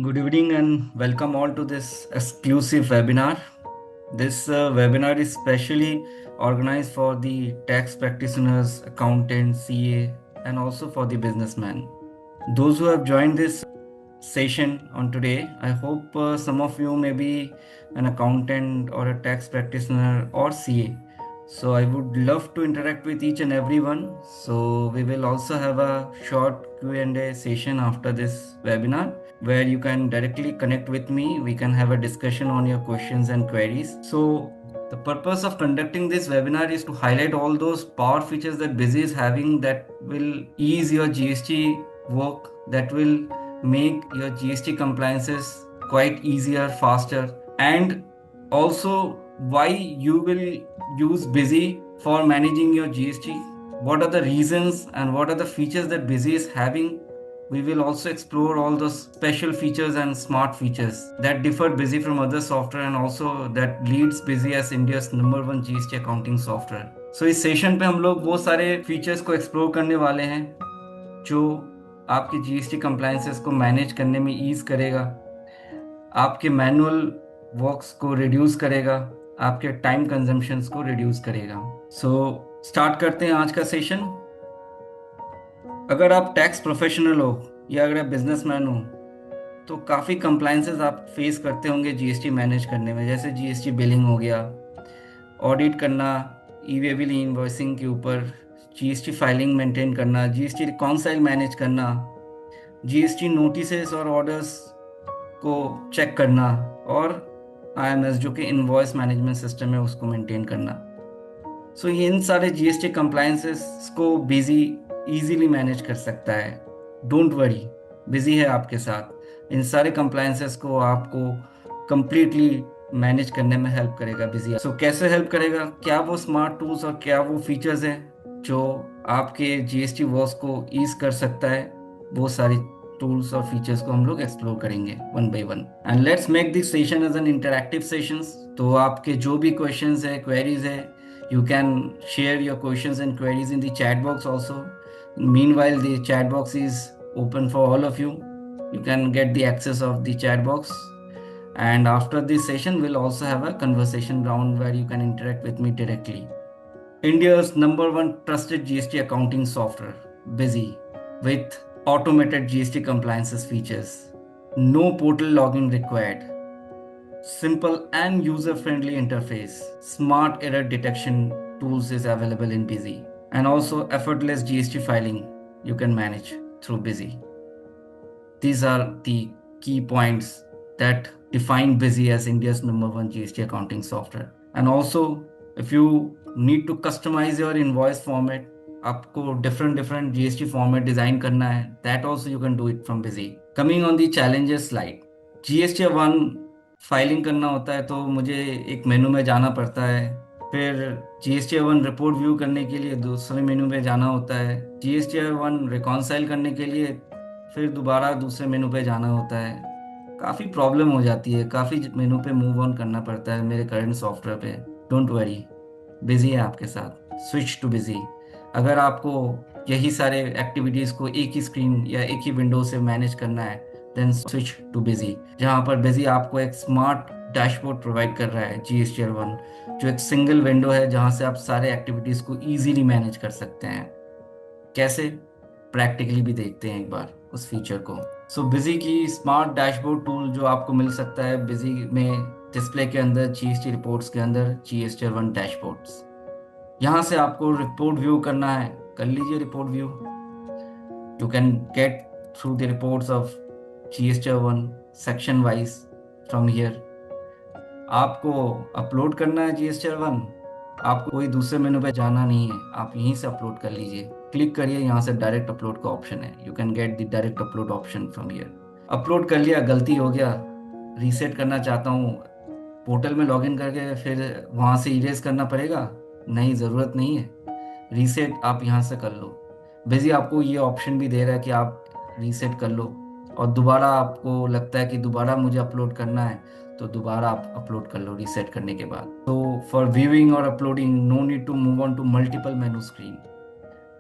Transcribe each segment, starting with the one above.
Good evening and welcome all to this exclusive webinar. This webinar is specially organized for the tax practitioners, accountants, CA, and also for the businessman. Those who have joined this session on today, I hope some of you may be an accountant or a tax practitioner or CA. So I would love to interact with each and everyone. So we will also have a short Q&A session after this webinar where you can directly connect with me. We can have a discussion on your questions and queries. So the purpose of conducting this webinar is to highlight all those power features that Busy is having that will ease your GST work, that will make your GST compliances quite easier, faster, and also why you will use Busy for managing your GST. What are the reasons and what are the features that Busy is having? We will also explore all those special features and smart features that differ Busy from other software and also that leads Busy as India's #1 GST accounting software. So इस session पे हम लोग वो सारे features को explore करने वाले हैं जो आपके जीएसटी कंप्लायंसेस को मैनेज करने में ईज करेगा, आपके मैनुअल वर्क्स को रिड्यूस करेगा, आपके टाइम कंजम्पशंस को रिड्यूस करेगा। सो स्टार्ट करते हैं आज का सेशन। अगर आप टैक्स प्रोफेशनल हो या अगर आप बिजनेसमैन हो तो काफ़ी कंप्लायंसेस आप फेस करते होंगे जीएसटी मैनेज करने में, जैसे जीएसटी बिलिंग हो गया, ऑडिट करना, ई वे बिल इनवॉइसिंग के ऊपर, जीएसटी फाइलिंग मेंटेन करना, जीएसटी रिकॉन्साइल मैनेज करना, जीएसटी नोटिसेस और ऑर्डर्स को चेक करना और आईएमएस जो कि इनवॉइस मैनेजमेंट सिस्टम है उसको मेंटेन करना। सो ये इन सारे जीएसटी कंप्लायंसेस को बिजी इजीली मैनेज कर सकता है। डोंट वरी, बिजी है आपके साथ। इन सारे कंप्लायंसेस को आपको कंप्लीटली मैनेज करने में हेल्प करेगा बिजी। सो कैसे हेल्प करेगा, क्या वो स्मार्ट टूल्स और क्या वो फीचर्स हैं जो आपके जीएसटी वर्क्स को ईज कर सकता है, वो सारी टूल्स और फीचर्स को हम लोग एक्सप्लोर करेंगे one by one. And let's make this session as an interactive sessions. तो आपके जो भी क्वेश्चंस है, क्वेरीज है, you can share your questions and queries in the chat box also. Meanwhile, the chat box is open for all of you. You can get the access of the chat box. And after this session, we'll also have a conversation round where you can interact with me directly. India's #1 trusted GST accounting software, Busy, with automated GST compliances features. No portal login required. Simple and user-friendly interface. Smart error detection tools is available in Busy. And also effortless GST filing you can manage through Busy. These are the key points that define Busy as India's #1 GST accounting software. And also, if you need to customize your invoice format, आपको different GST format design करना है, that also you can do it from Busy. Coming on the challenges slide, GST1 filing करना होता है तो मुझे एक मेनू में जाना पड़ता है, फिर GST1 रिपोर्ट व्यू करने के लिए दूसरे मेनू पे जाना होता है, GST1 रिकॉन्साइल करने के लिए फिर दोबारा दूसरे मेनू पे जाना होता है। काफ़ी प्रॉब्लम हो जाती है, काफ़ी मेनू पे मूव ऑन करना पड़ता है मेरे करंट सॉफ्टवेयर पे। डोंट वरी, बिजी है आपके साथ। Switch too busy. अगर आपको यही सारे एक्टिविटीज़ को एक ही स्क्रीन या एक ही विंडो से मैनेज करना है, देन स्विच टू बिजी, जहाँ पर बिजी आपको एक स्मार्ट डैशबोर्ड प्रोवाइड कर रहा है GST1, जो एक सिंगल विंडो है जहाँ से आप सारे एक्टिविटीज़ को इजीली मैनेज कर सकते हैं। कैसे, प्रैक्टिकली भी देखते हैं एक बार उस फीचर को। सो बिजी की स्मार्ट डैशबोर्ड टूल जो आपको मिल सकता है बिजी में, डिस्प्ले के अंदर, GST रिपोर्ट्स के अंदर GST1 डैशबोर्ड्स। यहाँ से आपको रिपोर्ट व्यू करना है, कर लीजिए report view. You can get through the reports of GST1 section wise from here. आपको अपलोड करना है GST1, आपको कोई दूसरे मेनू पे जाना नहीं है, आप यहीं से अपलोड कर लीजिए। क्लिक करिए, यहाँ से डायरेक्ट अपलोड का ऑप्शन है। You can get the direct upload option from here. Upload कर लिया, गलती हो गया, रीसेट करना चाहता हूँ, पोर्टल में लॉगिन करके फिर वहाँ से इरेज करना पड़ेगा? नहीं, ज़रूरत नहीं है। रीसेट आप यहाँ से कर लो। बिजी आपको ये ऑप्शन भी दे रहा है कि आप रीसेट कर लो, और दोबारा आपको लगता है कि दोबारा मुझे अपलोड करना है तो दोबारा आप अपलोड कर लो रीसेट करने के बाद। तो फॉर व्यूइंग और uploading, no need to move on to multiple menu screen.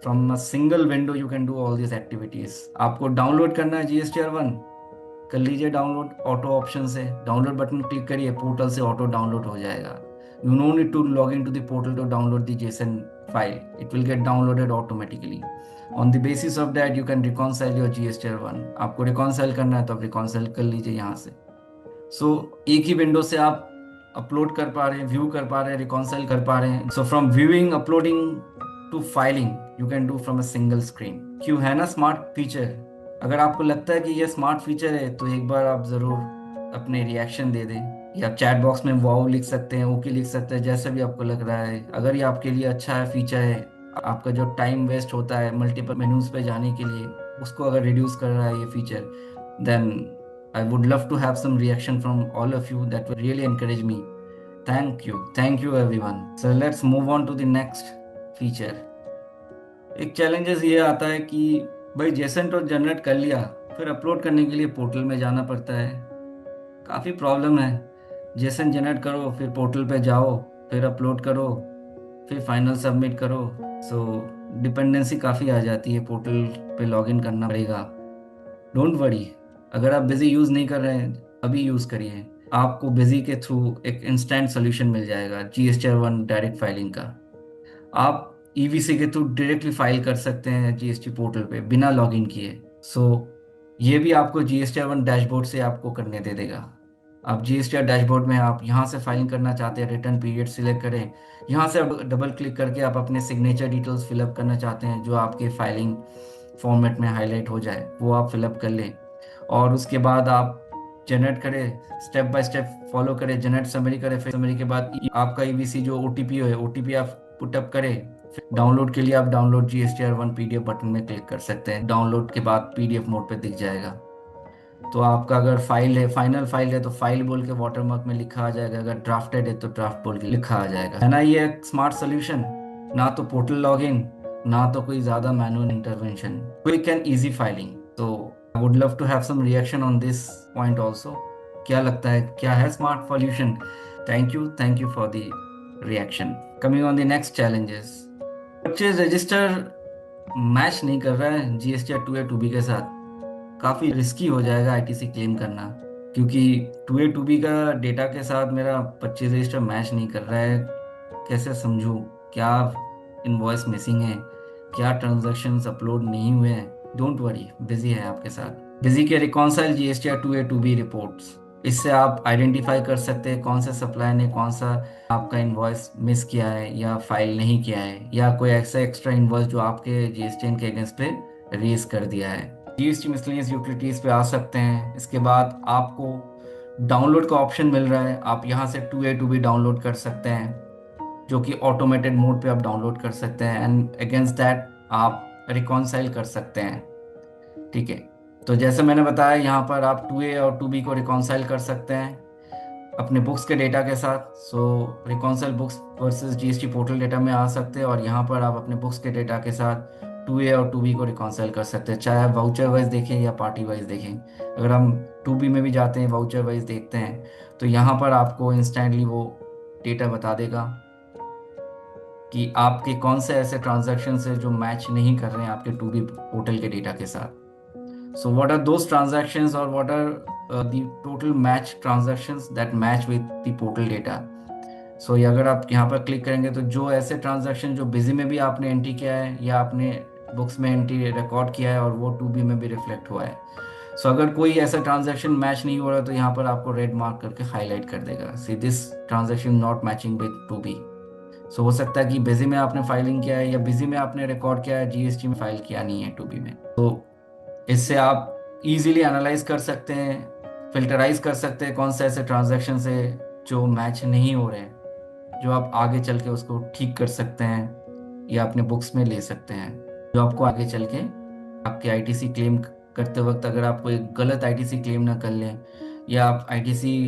From a single window you can do all this activities. आपको डाउनलोड करना है GST1, कर लीजिए डाउनलोड ऑटो ऑप्शन से, डाउनलोड बटन क्लिक करिए, पोर्टल से auto download हो जाएगा। You no need to log in to the portal to download the JSON file, it will get downloaded automatically. On the basis of that you can reconcile your GSTR1। आपको reconcile करना है तो आप reconcile कर लीजिए यहाँ से। एक ही विंडो से आप अपलोड कर पा रहे हैं, व्यू कर पा रहे हैं, रिकॉन्साइल कर पा रहे हैं। So from viewing, uploading to filing you can do from a single screen. क्यों है ना स्मार्ट फीचर। अगर आपको लगता है कि ये स्मार्ट फीचर है तो एक बार आप ज़रूर अपने रिएक्शन दे दें, या चैट बॉक्स में वाओ लिख सकते हैं, ओके लिख सकते हैं, जैसा भी आपको लग रहा है। अगर ये आपके लिए अच्छा है फीचर है, आपका जो टाइम वेस्ट होता है मल्टीपल मेनूज पे जाने के लिए, उसको अगर रिड्यूस कर रहा है ये feature, then I would love to have some reaction from all of you. That will really encourage me. Thank you everyone. So let's move on to the next feature. एक चैलेंजेस ये आता है कि भाई जेसन तो generate कर लिया, फिर अपलोड करने के लिए पोर्टल में जाना पड़ता है। काफ़ी प्रॉब्लम है। जेसन जनरेट करो, फिर पोर्टल पे जाओ, फिर अपलोड करो, फिर फाइनल सबमिट करो। सो डिपेंडेंसी काफ़ी आ जाती है, पोर्टल पे लॉगिन करना पड़ेगा। डोंट वरी, अगर आप बिजी यूज़ नहीं कर रहे हैं अभी यूज़ करिए। आपको बिजी के थ्रू एक इंस्टेंट सोल्यूशन मिल जाएगा GSTR1 डायरेक्ट फाइलिंग का। आप EVC के थ्रू डायरेक्टली फाइल कर सकते हैं GST पोर्टल पे बिना लॉगिन किए। ये भी आपको GSTR1 डैशबोर्ड से आपको करने दे देगा। आप GSTR डैशबोर्ड में आप यहाँ से फाइलिंग करना चाहते हैं, रिटर्न पीरियड सिलेक्ट करें। यहाँ से डबल क्लिक करके आप अपने सिग्नेचर डिटेल्स फिलअप करना चाहते हैं, जो आपके फाइलिंग फॉर्मेट में हाईलाइट हो जाए वो आप फिलअप कर लें। और उसके बाद आप जनरेट करें, स्टेप बाय स्टेप फॉलो करें, जनरेट समरी करें। फिर समरी के बाद आपका EVC जो OTP है, OTP आप पुटअप करें। फिर डाउनलोड के लिए आप डाउनलोड GSTR1 PDF बटन में क्लिक कर सकते हैं। डाउनलोड के बाद PDF मोड पे दिख जाएगा। तो आपका अगर फाइल है, फाइनल फाइल है, तो फाइल बोल के वाटरमार्क में लिखा आ जाएगा। अगर ड्राफ्टेड है तो ड्राफ्ट बोल के लिखा आ जाएगा। है ना ये एक स्मार्ट सोल्यूशन। ना तो पोर्टल लॉगिन, ना तो कोई ज़्यादा manual intervention, quick and easy filing. तो I would love to have some reaction on this point also. क्या लगता है, क्या है smart solution? Thank you for the reaction. Coming on the next challenges. Purchase register match नहीं कर रहा है GSTR 2A 2B के साथ। काफ़ी रिस्की हो जाएगा ITC क्लेम करना, क्योंकि 2A 2B का डेटा के साथ मेरा परचेज रजिस्टर मैच नहीं कर रहा है। कैसे समझूं? क्या इनवॉइस मिसिंग है? क्या ट्रांजैक्शंस अपलोड नहीं हुए हैं? डोंट वरी, बिजी है आपके साथ। बिजी के reconcile GSTR 2A 2B reports, इससे आप आइडेंटिफाई कर सकते हैं कौन से सप्लायर ने कौन सा आपका इनवॉइस मिस किया है या फाइल नहीं किया है, या कोई ऐसा एक्स्ट्रा इनवॉइस जो आपके GSTN के अगेंस्ट पे रेज कर दिया है। GST मिसलेनियस यूटिलिटीज पे आ सकते हैं। इसके बाद आपको डाउनलोड का ऑप्शन मिल रहा है, आप यहाँ से 2A 2B डाउनलोड कर सकते हैं, जो कि ऑटोमेटेड मोड पे आप डाउनलोड कर सकते हैं, एंड अगेंस्ट दैट आप रिकॉन्साइल कर सकते हैं। ठीक है, तो जैसे मैंने बताया यहाँ पर आप 2A और 2B को रिकॉन्साइल कर सकते हैं अपने बुक्स के डेटा के साथ। Reconcile books versus GST portal data में आ सकते हैं, और यहाँ पर आप अपने बुक्स के डेटा के साथ 2A और 2B को रिकॉन्साइल कर सकते हैं, चाहे आप वाउचर वाइज देखें या पार्टी वाइज देखें। अगर हम 2B में भी जाते हैं, वाउचर वाइज देखते हैं, तो यहाँ पर आपको इंस्टेंटली वो डेटा बता देगा कि आपके कौन से ऐसे ट्रांजैक्शन है जो मैच नहीं कर रहे हैं आपके 2B पोर्टल के डेटा के साथ। So what are those transactions, or what are the total match transactions that match with the portal data? So ये अगर आप यहाँ पर क्लिक करेंगे तो जो ऐसे ट्रांजैक्शन जो बिजी में भी आपने एंट्री किया है या आपने बुक्स में एंट्री रिकॉर्ड किया है और वो 2B में भी रिफ्लेक्ट हुआ है। अगर कोई ऐसा ट्रांजैक्शन मैच नहीं हो रहा तो यहाँ पर आपको रेड मार्क करके हाईलाइट कर देगा, see this transaction not matching with 2B। हो सकता है कि बिजी में आपने फाइलिंग किया है या बिजी में आपने रिकॉर्ड किया है, GST में फाइल किया नहीं है 2B में। तो इससे आप इजीली एनालाइज कर सकते हैं, फिल्टराइज कर सकते हैं कौन से ऐसे ट्रांजैक्शन है जो मैच नहीं हो रहे हैं, जो आप आगे चल के उसको ठीक कर सकते हैं या अपने बुक्स में ले सकते हैं, जो आपको आगे चल के आपके ITC क्लेम करते वक्त अगर आप कोई गलत ITC क्लेम ना कर लें, या आप ITC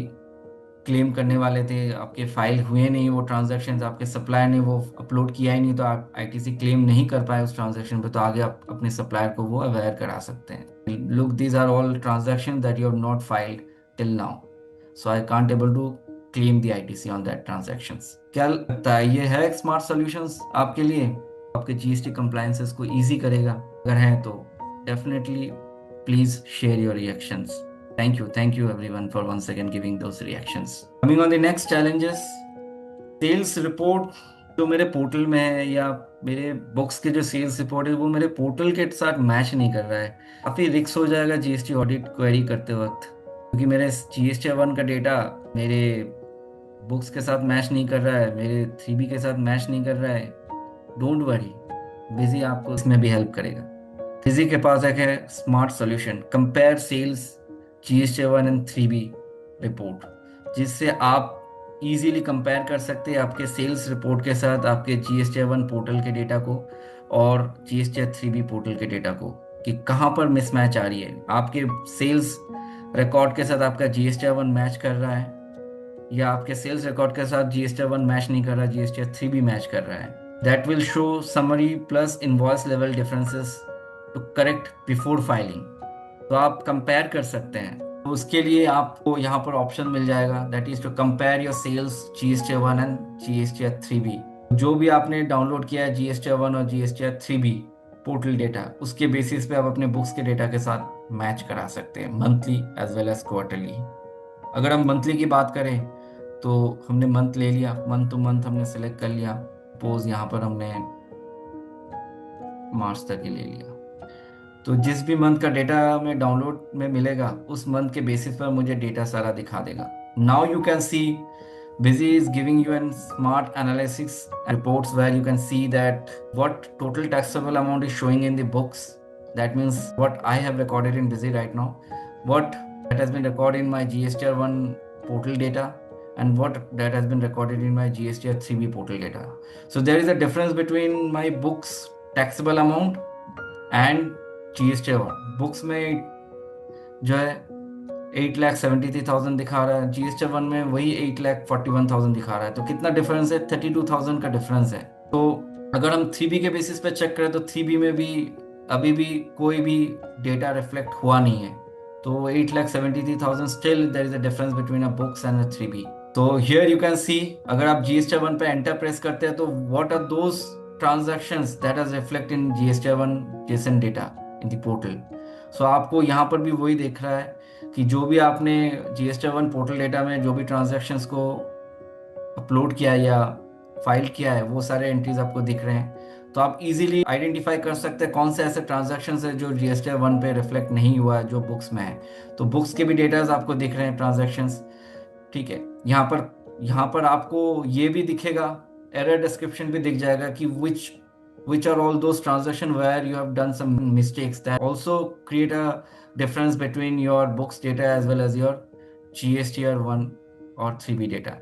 क्लेम करने वाले थे, आपके फाइल हुए नहीं वो ट्रांजैक्शन, आपके सप्लायर ने वो अपलोड किया ही नहीं, तो आप ITC क्लेम नहीं कर पाए उस ट्रांजैक्शन पे, तो आगे आप अपने सप्लायर को वो अवेयर करा सकते हैं। Look, these are all transaction that you have not filed till now, so I can't able to claim the ITC on that transactions. क्या लगता है, ये है स्मार्ट सॉल्यूशंस आपके लिए? आपके GST कंप्लायंसेस को ईजी करेगा? अगर है तो definitely please share your reactions. Thank you everyone for once again giving those reactions. Coming on the next challenges, sales report जो मेरे पोर्टल में है या मेरे बुक्स के जो सेल्स रिपोर्ट है वो मेरे पोर्टल के साथ मैच नहीं कर रहा है। काफ़ी रिस्क हो जाएगा जीएसटी ऑडिट क्वेरी करते वक्त, क्योंकि मेरे जीएसटी वन का डेटा मेरे बुक्स के साथ मैच नहीं कर रहा है, मेरे 3B के साथ मैच नहीं कर रहा है। डोंट वरी, बिजी आपको इसमें भी हेल्प करेगा। बिजी के पास एक है smart solution, compare sales GST one and 3B report, जिससे आप इजीली कंपेयर कर सकते हैं आपके सेल्स रिपोर्ट के साथ आपके जीएसटी वन पोर्टल के डेटा को और जीएसटी 3B पोर्टल के डेटा को, कि कहाँ पर मिसमैच आ रही है। आपके सेल्स रिकॉर्ड के साथ आपका जीएसटी वन मैच कर रहा है या आपके सेल्स रिकॉर्ड के साथ जीएसटी वन मैच नहीं कर रहा, जीएसटी 3B मैच कर रहा है। That will show summary plus invoice level differences to correct before filing. तो आप कंपेयर कर सकते हैं। तो उसके लिए आपको यहाँ पर ऑप्शन मिल जाएगा, that is to compare your sales GST one and GST 3B। जो भी आपने डाउनलोड किया है जीएसटी वन और जीएसटी 3B पोर्टल डेटा, उसके बेसिस पे आप अपने बुक्स के डेटा के साथ मैच करा सकते हैं, monthly as well as quarterly. अगर हम मंथली की बात करें तो हमने मंथ ले लिया, मंथ टू मंथ हमने सेलेक्ट कर लिया। सपोज यहाँ पर हमने मार्च तक ही ले लिया, तो जिस भी मंथ का डेटा हमें डाउनलोड में मिलेगा उस मंथ के बेसिस पर मुझे डेटा सारा दिखा देगा। Now you can C Busy is giving you a smart analytics reports where you can see that what total taxable amount is showing in the books. That means what I have recorded in Busy right now, what that has been recorded in my GSTR1 portal data, and what that has been recorded in my GSTR3B portal data. So there is a difference between my books taxable amount and GSTR1. Books में जो है 8,73,000 दिखा रहा है, GST one में वही 8,41,000 दिखा रहा है। तो कितना डिफरेंस है? 32,000 का डिफरेंस है। तो अगर हम 3B के बेसिस पे चेक करें तो 3B में भी अभी भी कोई भी डेटा रिफ्लेक्ट हुआ नहीं है। तो 8,73,000 still there is a difference between a books and a 3B। तो हियर यू कैन सी, अगर आप जीएसटी वन पे एंटर प्रेस करते हैं तो what are those transactions that are reflect in GST one JSON data in the portal. So आपको यहाँ पर भी वही देख रहा है कि जो भी आपने जीएसटी वन पोर्टल डेटा में जो भी ट्रांजैक्शंस को अपलोड किया या फाइल किया है वो सारे एंट्रीज आपको दिख रहे हैं। तो आप इजीली आइडेंटिफाई कर सकते हैं कौन से ऐसे ट्रांजैक्शंस है जो जीएसटी वन पे रिफ्लेक्ट नहीं हुआ है जो बुक्स में है। तो बुक्स के भी डेटाज आपको दिख रहे हैं ट्रांजैक्शंस, ठीक है। यहाँ पर आपको ये भी दिखेगा, एरर डिस्क्रिप्शन भी दिख जाएगा कि which are all those transactions where you have done some mistakes that also create a difference between your books data as well as your GSTR1 और 3B डेटा।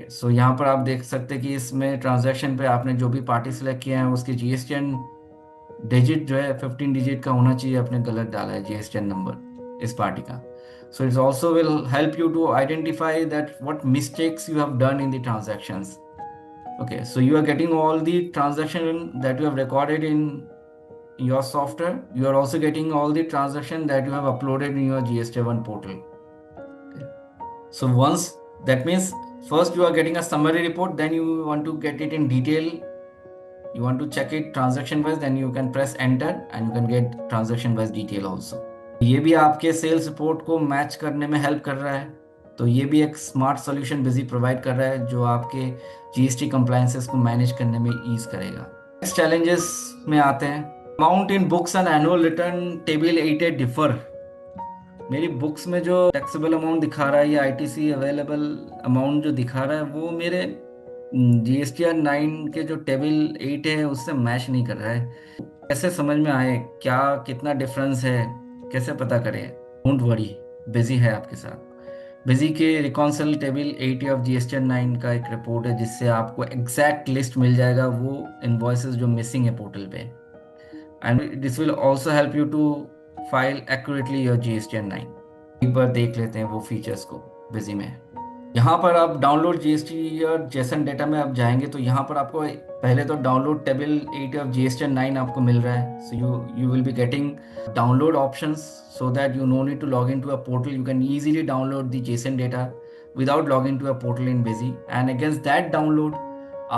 सो यहाँ पर आप देख सकते हैं कि इसमें ट्रांजैक्शन पे आपने जो भी पार्टी सेलेक्ट किया है उसके GSTN डिजिट जो है 15 डिजिट का होना चाहिए, आपने गलत डाला है GSTN नंबर इस पार्टी का। So it also will help you to identify that what mistakes you have done in the transactions. Okay, so you are getting all the transaction that you have recorded in your software. You are also getting all the transaction that you have uploaded in your GST1 portal. Okay. So once, that means first you are getting a summary report, then you want to get it in detail. You want to check it transaction wise, then you can press enter and you can get transaction wise detail also. ये भी आपके sales report को match करने में help कर रहा है। तो ये भी एक स्मार्ट सॉल्यूशन बिजी प्रोवाइड कर रहा है जो आपके जीएसटी कंप्लायंसेस को मैनेज करने में ईज करेगा। नेक्स्ट चैलेंजेस में आते हैं। Amount in books and annual return table 8 differ. मेरी बुक्स में जो टैक्सेबल अमाउंट दिखा रहा है या आईटीसी अवेलेबल अमाउंट जो दिखा रहा है वो मेरे जीएसटीआर 9 के जो टेबल 8 है उससे मैच नहीं कर रहा है। कैसे समझ में आए क्या कितना डिफरेंस है, कैसे पता करें? डोंट वरी, बिजी है आपके साथ। बिजी के रिकॉन्सिल टेबल 8 ऑफ जीएसटीआर 9 का एक रिपोर्ट है जिससे आपको एग्जैक्ट लिस्ट मिल जाएगा वो इनवॉइसेस जो मिसिंग है पोर्टल पे, and this will also help you to file accurately your GSTR 9। एक बार देख लेते हैं वो फीचर्स को बिजी में। यहाँ पर आप डाउनलोड जीएसटी और जेसन डेटा में आप जाएंगे तो यहाँ पर आपको पहले तो डाउनलोड टेबल 8 ऑफ जीएसटीआर 9 आपको मिल रहा है। So you will be getting download options so that you no need to log into a portal. You can easily download the JSON data without logging to a portal in Busy, and against that download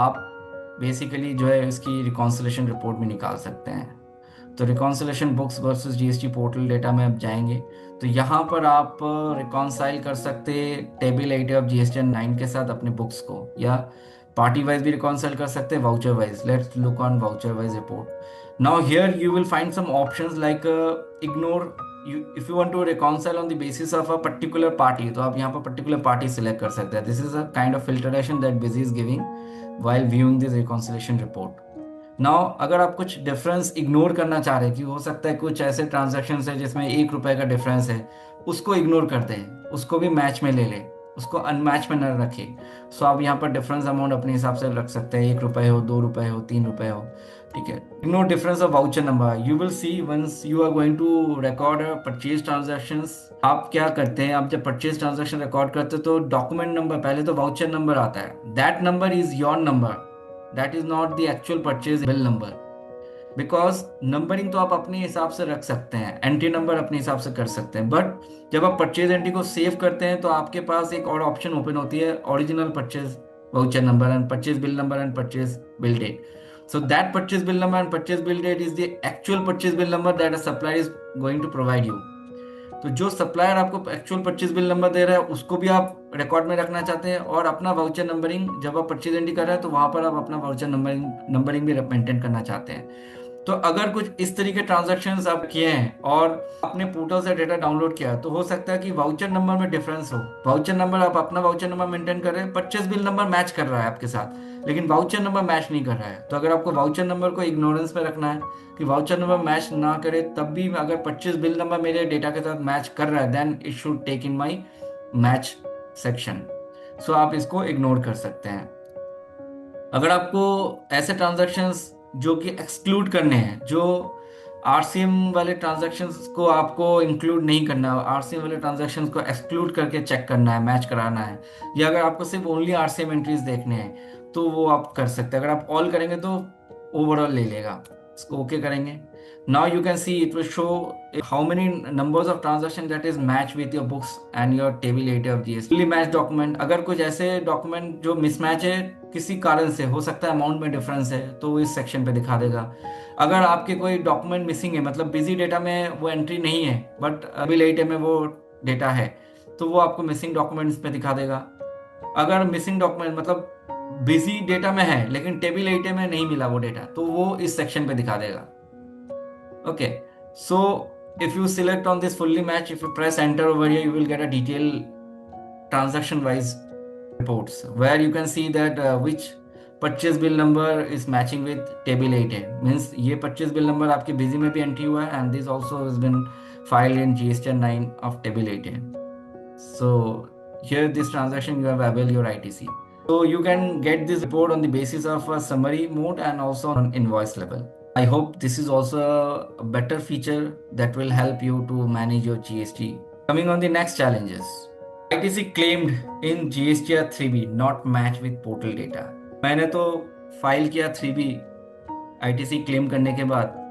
आप basically जो है इसकी reconciliation report भी निकाल सकते हैं। तो reconciliation books versus GST portal data में आप जाएंगे तो यहाँ पर आप रिकॉन्साइल कर सकते टेबल 8 ऑफ जीएसटी 9 के साथ अपने बुक्स को, या पार्टी वाइज भी रिकॉन्साइल कर सकते हैं, voucher wise. Let's look on voucher wise report. Now here you will find some options like ignore. If you want to reconcile on the basis of a particular party, तो आप यहाँ पर particular party select कर सकते हैं. This is a kind of filtration that busy is giving while viewing this reconciliation report. Now अगर आप कुछ डिफरेंस इग्नोर करना चाह रहे हैं, कि हो सकता है कुछ ऐसे ट्रांजैक्शन है जिसमें 1 रुपए का डिफरेंस है, उसको इग्नोर करते हैं, उसको भी मैच में ले ले, उसको अनमैच में न रखे. सो आप यहाँ पर डिफरेंस अमाउंट अपने हिसाब से रख सकते हैं, 1 रुपए हो, 2 रुपए हो, 3 रुपए हो. ठीक है. Ignore difference of voucher number. You will see once you are going to record purchase transactions. आप क्या करते हैं, आप जब परचेज ट्रांजैक्शन रिकॉर्ड करते हैं तो डॉक्यूमेंट नंबर, पहले तो वाउचर नंबर आता है. That number is your number, that is not the actual purchase bill number. Because numbering तो आप अपने हिसाब से रख सकते हैं, एंट्री नंबर अपने हिसाब से कर सकते हैं, बट जब आप परचेज एंट्री को सेव करते हैं तो आपके पास एक और ऑप्शन ओपन होती है, original purchase voucher number and purchase bill number and purchase bill date. So that purchase bill number and purchase bill date is the actual purchase bill number that a supplier is going to provide you. तो जो supplier आपको actual purchase bill number दे रहा है उसको भी आप record में रखना चाहते हैं, और अपना वाउचर नंबरिंग जब आप परचेज एंट्री कर रहे हैं तो वहां पर आप अपना वाउचर नंबरिंग भी मेंटेन करना चाहते हैं. तो अगर कुछ इस तरीके ट्रांजैक्शंस आप किए हैं और अपने पोर्टल से डेटा डाउनलोड किया, तो हो सकता है कि वाउचर नंबर में डिफरेंस हो. वाउचर नंबर, आप अपना वाउचर नंबर मेंटेन कर रहे हैं, परचेज बिल नंबर मैच कर रहा है आपके साथ, लेकिन वाउचर नंबर मैच नहीं कर रहा है. तो अगर आपको वाउचर नंबर को इग्नोरेंस में रखना है कि वाउचर नंबर मैच ना करे, तब भी अगर परचेज बिल नंबर मेरे डेटा के साथ मैच कर रहा है, then it should take in my match section. So आप इसको इग्नोर कर सकते हैं. अगर आपको ऐसे ट्रांजैक्शंस जो कि एक्सक्लूड करने हैं, जो आरसीएम वाले ट्रांजैक्शंस को आपको इंक्लूड नहीं करना है, आरसीएम वाले ट्रांजैक्शंस को एक्सक्लूड करके चेक करना है, मैच कराना है, या अगर आपको सिर्फ ओनली आरसीएम एंट्रीज देखने हैं, तो वो आप कर सकते हैं. अगर आप ऑल करेंगे तो ओवरऑल ले लेगा. इसको ओके करेंगे. Now you can see it will show how many numbers of transaction that is match with your books and your table 8 of GST. Fully match document. अगर कुछ ऐसे डॉक्यूमेंट जो मिसमैच है किसी कारण से, हो सकता है अमाउंट में डिफरेंस है, तो वो इस सेक्शन पे दिखा देगा. अगर आपके कोई डॉक्यूमेंट मिसिंग है, मतलब बिजी डेटा में वो एंट्री नहीं है बट टेबल 8 में वो डेटा है, तो वो आपको मिसिंग डॉक्यूमेंट्स पे दिखा देगा. अगर मिसिंग डॉक्यूमेंट मतलब बिजी डेटा में है लेकिन टेबल 8 में नहीं मिला वो डेटा, तो वो इस सेक्शन पे दिखा देगा. Okay. So if you select on this fully match, if you press enter over here, you will get a detailed transaction wise reports where you can see that which purchase bill number is matching with table 8. Means ये purchase bill number आपके busy में भी entry हुआ है, and this also has been filed in GSTN 9 of table 8. So here this transaction you have availed your ITC. So you can get this report on the basis of a summary mode and also on invoice level. I hope this is also a better feature that will help you to manage your GST. Coming on the next challenges. ITC claimed in GSTR 3B not match with portal data. मैंने तो file किया 3B ITC claim करने के बाद,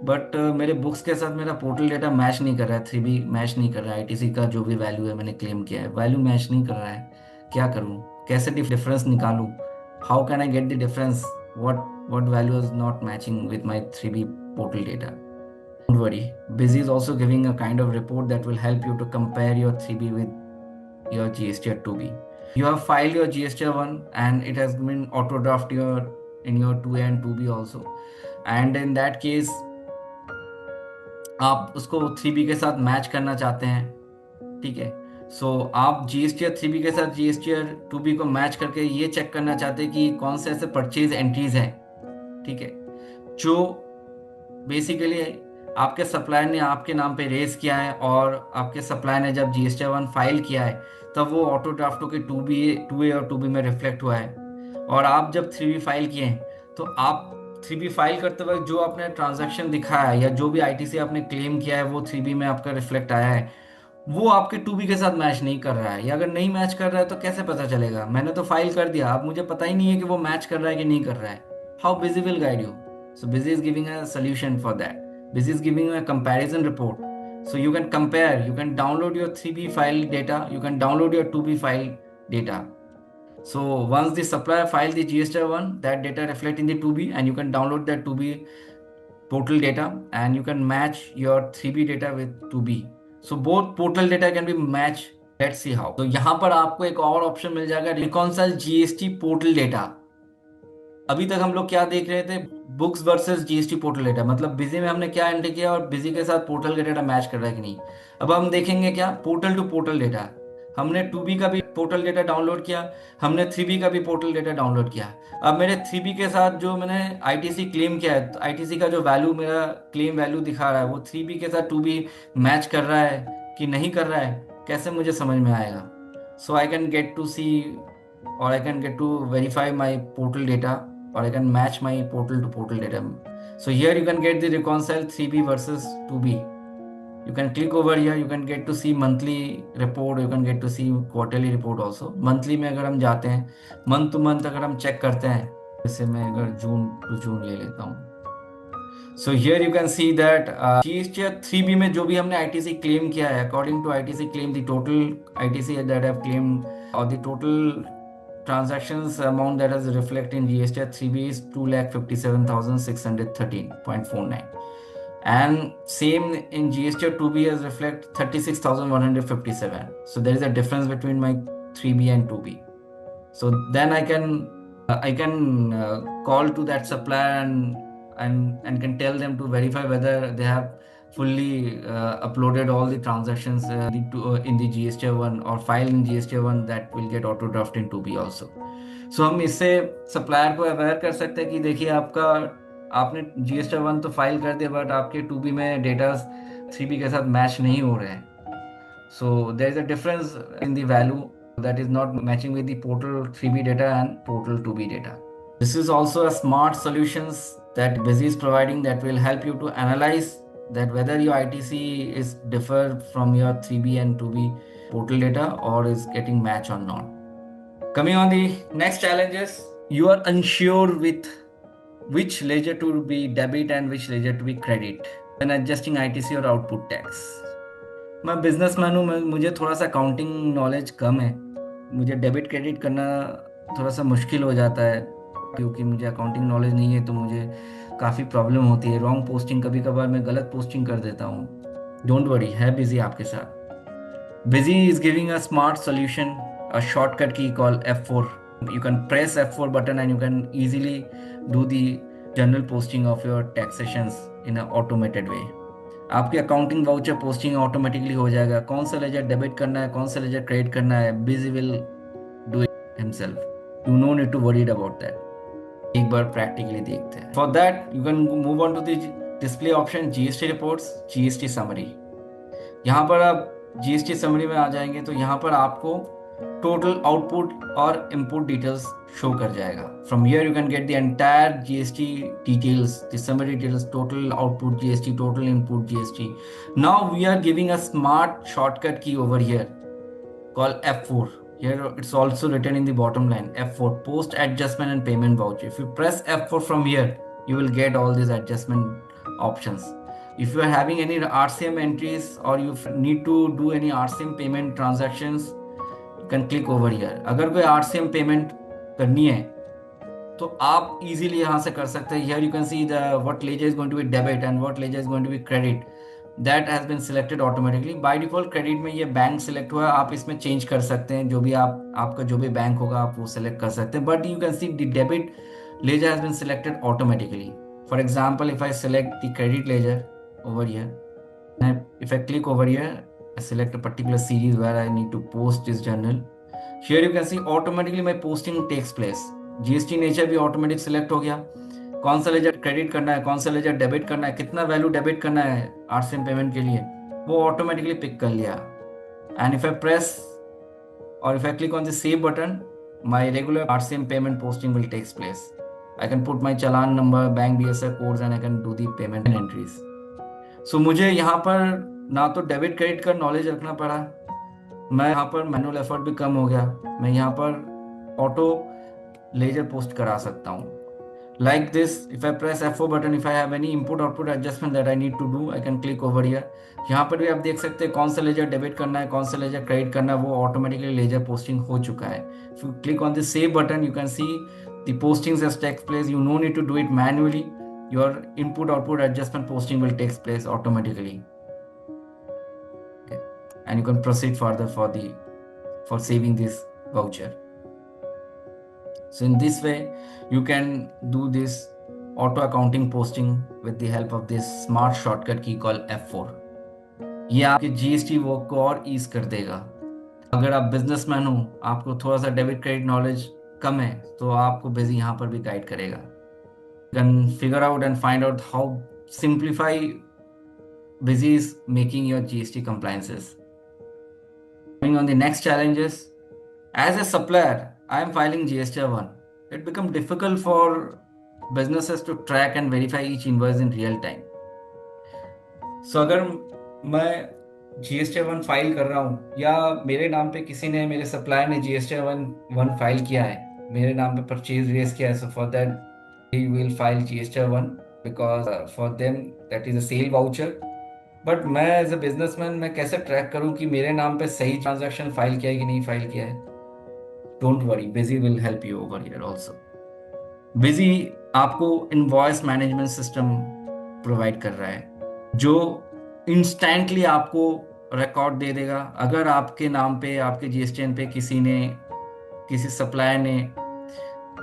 but मेरे books के साथ मेरा पोर्टल डेटा मैच नहीं कर रहा है. 3B मैच नहीं कर रहा है. ITC का जो भी वैल्यू है मैंने क्लेम किया है, वैल्यू मैच नहीं कर रहा है. क्या करूँ, कैसे डिफरेंस निकालूँ? How can I get the difference? what value is not matching with my 3B portal data? Don't worry, Busy is also giving a kind of report that will help you to compare your 3B with your GSTR 2B. You have filed your GSTR 1 and it has been auto draft in your 2A and 2B also, and in that case आप उसको 3B के साथ match करना चाहते हैं. ठीक है. सो आप GSTR 3B के साथ GSTR 2B को मैच करके ये चेक करना चाहते हैं कि कौन से ऐसे परचेज एंट्रीज हैं, ठीक है, जो बेसिकली आपके सप्लायर ने आपके नाम पे रेज किया है, और आपके सप्लायर ने जब GSTR 1 फाइल किया है तब वो ऑटो ड्राफ्ट के 2A और 2B में रिफ्लेक्ट हुआ है. और आप जब 3B फाइल किए हैं तो आप 3B फाइल करते वक्त जो आपने ट्रांजैक्शन दिखाया है या जो भी ITC आपने क्लेम किया है वो 3B में आपका रिफ्लेक्ट आया है, वो आपके 2B के साथ मैच नहीं कर रहा है. या अगर नहीं मैच कर रहा है तो कैसे पता चलेगा? मैंने तो फाइल कर दिया, अब मुझे पता ही नहीं है कि वो मैच कर रहा है कि नहीं कर रहा है. How Busy will guide you? So Busy is giving a solution for that. Busy is giving you a comparison report. So you can compare, you can download your 3B file data, you can download your 2B file data. So once the supplier file the GSTR 1, that data reflect in the 2B and you can download that 2B portal data, and you can match your 3B data with 2B. So both portal data can be matched. Let's see how. तो यहाँ पर आपको एक और option मिल जाएगा, reconcile GST portal data. अभी तक हम लोग क्या देख रहे थे, books versus GST portal data, मतलब बिजी में हमने क्या एंट्री किया और बिजी के साथ पोर्टल का डेटा मैच कर रहा है कि नहीं। अब हम देखेंगे क्या, पोर्टल टू पोर्टल डेटा। हमने 2B का भी पोर्टल डेटा डाउनलोड किया, हमने 3B का भी पोर्टल डेटा डाउनलोड किया। अब मेरे 3B के साथ जो मैंने आईटीसी क्लेम किया है, तो आईटीसी का जो वैल्यू मेरा क्लेम वैल्यू दिखा रहा है, वो 3B के साथ 2B मैच कर रहा है कि नहीं कर रहा है, कैसे मुझे समझ में आएगा। So I can get to see or I can get to verify my portal data, or I can match my portal to portal data. So here you can get the reconcile 3B versus 2B. You can click over here, you can get to see monthly report, you can get to see quarterly report also. Monthly में अगर हम जाते हैं, month to month अगर हम check करते हैं, जैसे मैं अगर जून टू जून ले लेता हूँ, so here you can see that GST 3B में जो भी हमने ITC claim किया है, according to ITC claim, the total ITC that I have claimed, or the total transactions amount that is reflected in GST 3B is 2,57,613.49, and same in GST 2B has reflect 36,157. So there is a difference between my 3B and 2B. So then I can call to that supplier and can tell them to verify whether they have fully uploaded all the transactions in the GST1 or file in GST1 that will get auto draft in 2B also. So हम इससे supplier को aware कर सकते हैं कि देखिए आपने GST1 तो फाइल कर दिया, बट आपके 2B में डेटा 3B के साथ मैच नहीं हो रहे हैं. So there is a difference in the value that is not matching with the portal 3B data and portal 2B data. This is also a smart solutions that Busy is providing that will help you to analyze that whether your ITC is differ from your 3B and 2B portal data or is getting match or not. Coming on the next challenges, you are unsure with which ledger to be debit and which ledger to be credit when adjusting ITC or output tax. मैं businessman हूँ, मुझे थोड़ा सा accounting knowledge कम है, मुझे debit credit करना थोड़ा सा मुश्किल हो जाता है क्योंकि मुझे अकाउंटिंग नॉलेज नहीं है, तो मुझे काफ़ी प्रॉब्लम होती है. रॉन्ग पोस्टिंग, कभी कभार मैं गलत पोस्टिंग कर देता हूँ. डोंट वरी, है बिजी आपके साथ. Busy is giving a smart solution, a shortcut की call F4. You can press F4 button and you can easily do the general posting of your taxations in an automated way. आपके accounting voucher posting automatically हो जाएगा. कौन सा laser debit करना है, कौन सा लेजर क्रेडिट करना है, Busy will do it himself. You no need to worried about that. एक बार प्रैक्टिकली देखते हैं. For that you can move on to the display option, GST reports, GST summary. यहाँ पर आप जीएसटी समरी में आ जाएंगे तो यहाँ पर आपको टोटल आउटपुट और इनपुट डिटेल्स शो कर जाएगा. From here you can get the entire GST details, the summary details, total output GST, total input GST. Now we are giving a smart shortcut की over here called F4. Here it's also written in the bottom line, F4, post adjustment and payment voucher. If you press F4 from here, you will get all these adjustment options. If you are having any RCM entries or you need to do any RCM payment transactions, you can click over here. अगर कोई RCM payment करनी है तो आप easily यहाँ से कर सकते हैं. Here you can see the what ledger is going to be debit and what ledger is going to be credit. That has been selected automatically. By default credit में ये बैंक select हुआ है, आप इसमें change कर सकते हैं. जो भी आपका जो भी बैंक होगा आप वो select कर सकते हैं. But you can see the debit ledger has been selected automatically. For example, if I select the credit ledger over here, and if I click over here, I select a particular series where I need to post this journal. Here you can see automatically my posting takes place. GST nature भी automatic select हो गया. कौन सा laser credit करना है, कौन सा laser debit करना है, कितना वैल्यू डेबिट करना है आरसीएम पेमेंट के लिए, वो ऑटोमेटिकली पिक कर लिया. एंड इफ आई प्रेस और if I click on the save button, my regular RCM payment posting will takes place. I can put my challan number, bank BSR codes and I can do the payment entries. So मुझे यहाँ पर ना तो debit credit का knowledge रखना पड़ा, मैं यहाँ पर मैनुअल एफर्ट भी कम हो गया, मैं यहाँ पर ऑटो लेजर पोस्ट करा सकता हूँ. Like this, if I press F4 button, if I have any input output adjustment that I need to do, I can click over here. यहाँ पर भी आप देख सकते हैं कौन सा लेजर डेबिट करना है, कौन सा लेजर क्रेडिट करना है, वो ऑटोमेटिकली लेजर पोस्टिंग हो चुका है. If you click on the save button, you can see the postings has takes place. You no need to do it manually. your input output adjustment posting will takes place automatically. Okay. And you can proceed further for saving this voucher. So in this way, you can do this auto accounting posting with the help of this smart shortcut key called F4. ये आपके GST work को और ease कर देगा। अगर आप businessman हो, आपको थोड़ा सा डेबिट क्रेडिट नॉलेज कम है, तो आपको बिजी यहाँ पर भी गाइड करेगा। You can figure out and find out how simplify Busy is making your GST compliances. Coming on the next challenges, as a supplier, I am filing GST1. It becomes difficult for businesses to track and verify each invoice in real time. So अगर मैं GST1 file कर रहा हूँ या मेरे नाम पे किसी ने, मेरे सप्लायर ने GST1 फाइल किया है, मेरे नाम पे परचेज रेस किया है, so for that he will file GST1 because for them that is a sale voucher. But मैं एज ए बिजनेसमैन मैं कैसे ट्रैक करूं कि मेरे नाम पे सही ट्रांजैक्शन फाइल किया है कि नहीं फाइल किया है? Don't worry, Busy will help you over here also. Busy आपको इनवॉइस मैनेजमेंट सिस्टम प्रोवाइड कर रहा है जो इंस्टेंटली आपको रिकॉर्ड दे देगा। अगर आपके नाम पे, आपके जीएसटीएन पे किसी सप्लायर ने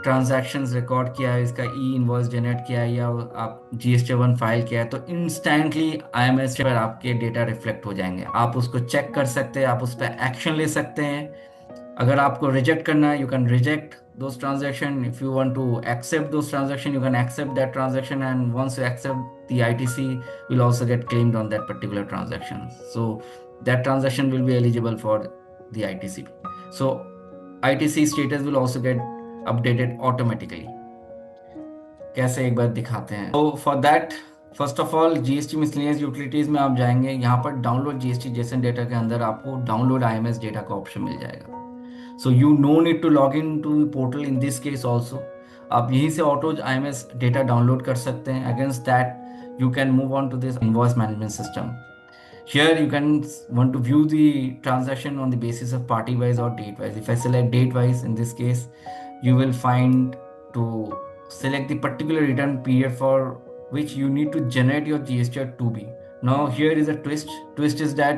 ट्रांजैक्शंस रिकॉर्ड किया है, इसका ई इनवॉइस जनरेट किया है या आप GST1 फाइल किया है, तो इंस्टेंटली IMS पर आपके डेटा रिफ्लेक्ट हो जाएंगे। आप उसको चेक कर सकते हैं, आप उस पर एक्शन ले सकते हैं। अगर आपको रिजेक्ट करना है, you can reject those transaction. If you want to accept those transaction, you can accept that transaction, and once you accept, the ITC will also get claimed on that particular transaction. So that transaction will be eligible for the ITC. So ITC status will also get updated automatically. कैसे एक बार दिखाते हैं। तो for that first of all GST miscellaneous utilities में आप जाएंगे, यहाँ पर डाउनलोड जीएसटी जेसन डेटा के अंदर आपको डाउनलोड IMS डेटा का ऑप्शन मिल जाएगा। So you no need to log in to portal in this case also. आप यहीं से ऑटो IMS डेटा डाउनलोड कर सकते हैं। Against that you can move on to this invoice management system. Here you can want to view the transaction on the basis of party wise or date wise. If I select date wise, in this case, you will find to select the particular return period for which you need to generate your GST 2B. Now here is a twist. Twist is that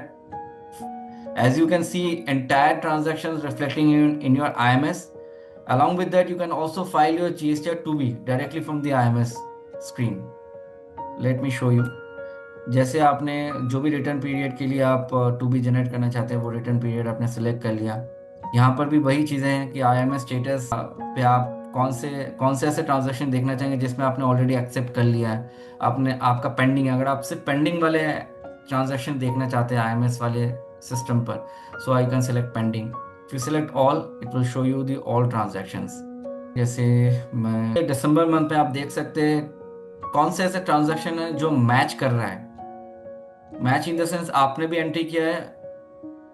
as you can see entire transactions reflecting in your IMS. Along with that, you can also file your GST 2B directly from the IMS screen. Let me show you. जैसे आपने जो भी return period के लिए आप 2B generate करना चाहते हैं, वो रिटर्न पीरियड आपने सेलेक्ट कर लिया। यहाँ पर भी वही चीज़ें हैं कि IMS स्टेटस पे आप कौन से ऐसे ट्रांजैक्शन देखना चाहेंगे जिसमें आपने ऑलरेडी एक्सेप्ट कर लिया है, आपका पेंडिंग है। अगर आप सिर्फ पेंडिंग वाले ट्रांजैक्शन देखना चाहते हैं IMS वाले सिस्टम पर, so I can select pending. If you select all, it will show you the all transactions. जैसे मैं दिसंबर मंथ पे आप देख सकते हैं कौन से ऐसे ट्रांजैक्शन है जो मैच कर रहा है। मैच इन द सेंस आपने भी एंट्री किया है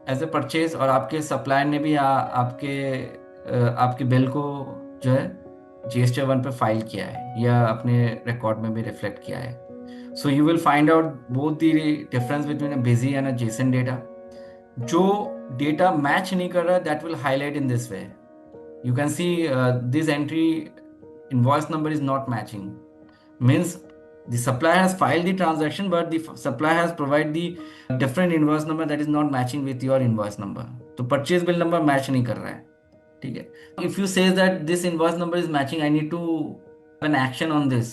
एज ए परचेज और आपके सप्लायर ने भी आपके बिल को जो है GST1 पे फाइल किया है या अपने रिकॉर्ड में भी रिफ्लेक्ट किया है। So you will find out both the difference between a busy and a Jason data. जो डेटा मैच नहीं कर रहा, that will highlight in this way. You can see this entry invoice number is not matching, means the supplier has filed the transaction, but the supplier has provided the different invoice number that is not matching with your invoice number. तो purchase bill number match नहीं कर रहा है, ठीक है। If you say that this invoice number is matching, I need to have an action on this.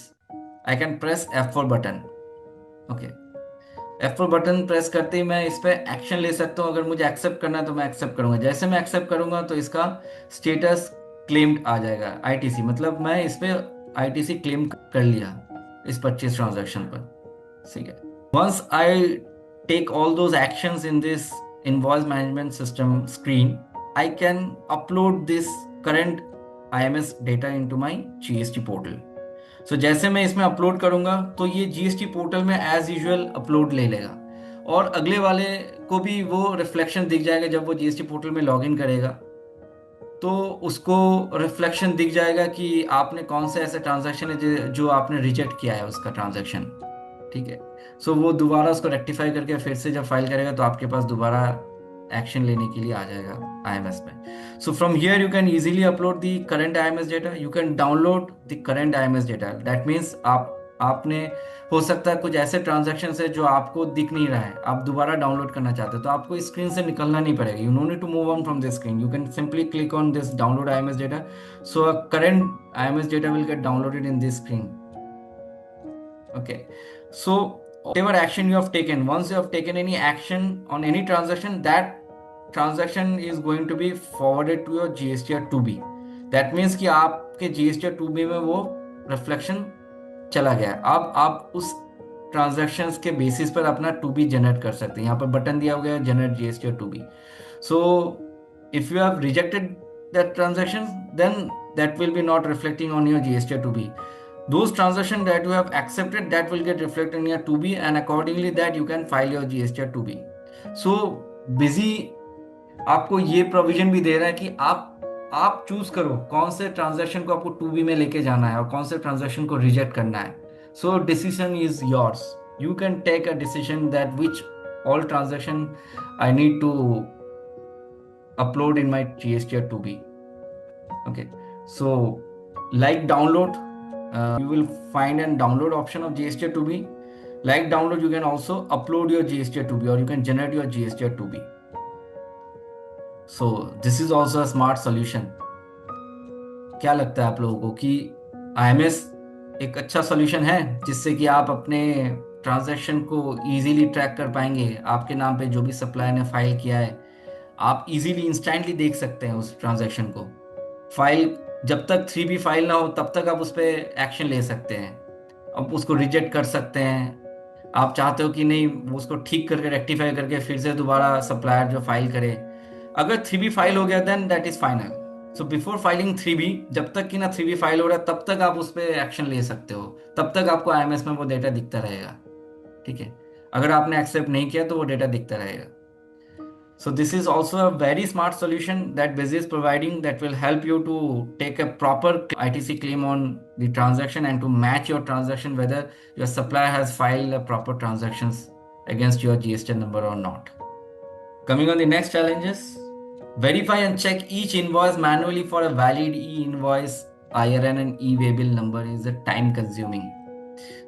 I can press F4 button. Okay. F4 button press करते ही मैं इस पे एक्शन ले सकता हूँ। अगर मुझे एक्सेप्ट करना है तो मैं एक्सेप्ट करूंगा। जैसे मैं एक्सेप्ट करूंगा तो इसका स्टेटस क्लेम्ड आ जाएगा ITC, मतलब मैं इस पे ITC क्लेम कर लिया इस परचेज ट्रांजैक्शन पर, ठीक है। Once I take all those actions in this invoice management system screen, I can upload this current IMS data into my GST portal. So जैसे मैं इसमें अपलोड करूंगा तो ये GST पोर्टल में एज यूजुअल अपलोड ले लेगा और अगले वाले को भी वो रिफ्लेक्शन दिख जाएगा। जब वो GST पोर्टल में लॉग इन करेगा तो उसको रिफ्लेक्शन दिख जाएगा कि आपने कौन से ऐसे ट्रांजैक्शन है जो आपने रिजेक्ट किया है उसका ट्रांजैक्शन, ठीक है। सो वो दोबारा उसको रेक्टिफाई करके फिर से जब फाइल करेगा तो आपके पास दोबारा एक्शन लेने के लिए आ जाएगा IMS में। So from here you can easily upload the current IMS data, you can download the current IMS data. That means आप आपने, हो सकता है कुछ ऐसे ट्रांजैक्शन है जो आपको दिख नहीं रहा है, आप दोबारा डाउनलोड करना चाहते हो, तो आपको इस स्क्रीन से निकलना नहीं पड़ेगा। You no need to move on from this screen, you can simply click on this download IMS data, so a current IMS data will get downloaded in this screen. Okay. So whatever action you have taken, once you have taken any action on any transaction, that transaction is going to be forwarded to your GSTR 2B. That means कि आपके GSTR 2B में वो reflection चला गया है. अब आप उस ट्रांजैक्शंस के बेसिस पर अपना 2B जनरेट कर सकते हैं. यहाँ पर बटन दिया हुआ है generate GSTR 2B. So if you have rejected that transaction, then that will be not reflecting on your GSTR 2B. Those transactions that you have accepted, that will get reflected in your 2B, and accordingly that you can file your GSTR 2B. So busy आपको ये provision भी दे रहा है कि आप choose करो कौन से ट्रांजैक्शन को आपको 2B में लेके जाना है और कौन से ट्रांजैक्शन को रिजेक्ट करना है. So decision is yours. You can take a decision that which all transaction I need to upload in my GSTR 2B. Okay, so like download, you will find a download option of GSTR 2B. Like download, you can also upload your GSTR 2B or you can generate your GSTR 2B. So this is also a smart solution. क्या लगता है आप लोगों को कि IMS एक अच्छा solution है जिससे कि आप अपने ट्रांजैक्शन को इजीली ट्रैक कर पाएंगे? आपके नाम पे जो भी सप्लायर ने फाइल किया है, आप इजीली इंस्टेंटली देख सकते हैं उस ट्रांजैक्शन को. फाइल जब तक 3B फाइल ना हो तब तक आप उस पर एक्शन ले सकते हैं. अब उसको रिजेक्ट कर सकते हैं. आप चाहते हो कि नहीं, उसको ठीक करके रेक्टिफाई करके फिर से दोबारा सप्लायर जो फाइल करे. अगर 3B फाइल हो गया then that is final. So before filing 3B, जब तक कि ना 3B फाइल हो रहा है तब तक आप उस पर एक्शन ले सकते हो. तब तक आपको IMS में वो डेटा दिखता रहेगा. ठीक है, अगर आपने एक्सेप्ट नहीं किया तो वो डेटा दिखता रहेगा. So this is also a very smart solution that Busy is providing that will help you to take a proper ITC claim on the transaction and to match your transaction whether your supplier has filed a proper transactions against your GST number or not. Coming on the next challenges, verify and check each invoice manually for a valid e-invoice IRN and e-waybill number is a time consuming.